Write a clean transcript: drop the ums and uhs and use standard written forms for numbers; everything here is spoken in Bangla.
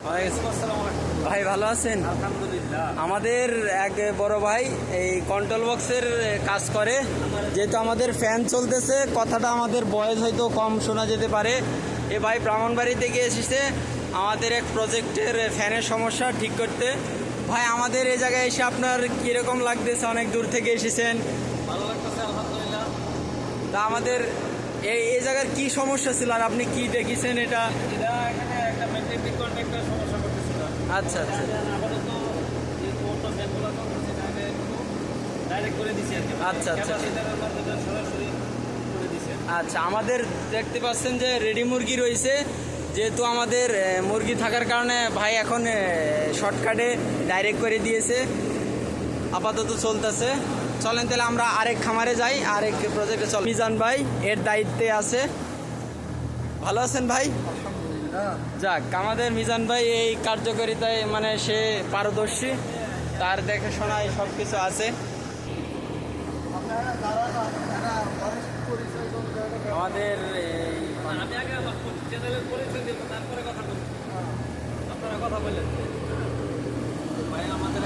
ভাই ভালো আছেন? আলহামদুলিল্লাহ। আমাদের এক বড় ভাই এই কন্ট্রোল বক্সের কাজ করে, যেহেতু আমাদের ফ্যান চলতেছে, কথাটা আমাদের ভয়েস হয়তো কম শোনা যেতে পারে। এ ভাই ব্রাহ্মণবাড়ি থেকে এসেছে আমাদের এক প্রজেক্টের ফ্যানের সমস্যা ঠিক করতে। ভাই আমাদের এই জায়গায় এসে আপনার কীরকম লাগতেছে? অনেক দূর থেকে এসেছেন। ভালো লাগতেছে আলহামদুলিল্লাহ। তা আমাদের এই জায়গার কি সমস্যা ছিল আর আপনি কি দেখেছেন এটা? এটা এখানে একটা ম্যাগনেটিক কন্ট্যাক্টের সমস্যা করতেছিল। আচ্ছা আচ্ছা আপাতত যেহেতু অন্য ফ্যানগুলো চলতেছে তাহলে একটু ডাইরেক্ট করে দিছি আর কি। আচ্ছা, আচ্ছা। ক্যাপাসিটারের মাধ্যমে সরাসরি করে দিছে। আচ্ছা, আমাদের দেখতে পাচ্ছেন যে রেডি মুরগি রয়েছে, যেহেতু আমাদের মুরগি থাকার কারণে ভাই এখন শর্টকাটে ডাইরেক্ট করে দিয়েছে, আপাতত চলতেছে। চলেন তাহলে আমরা আরেক খামারে যাই, আরেক প্রজেক্টে চল। মিজান ভাই এর দায়িত্বে আছে। ভালো আছেন ভাই? যাক, আমাদের মিজান ভাই এই কার্যকারিতায় মানে সে পারদর্শী, তার দেখাশোনায় সব কিছু আছে। আমাদের আমি আগে চ্যানেলের পরিচয় দেবো, তারপরে কথা বলবো। আপনারা কথা বললেন ভাই। আমাদের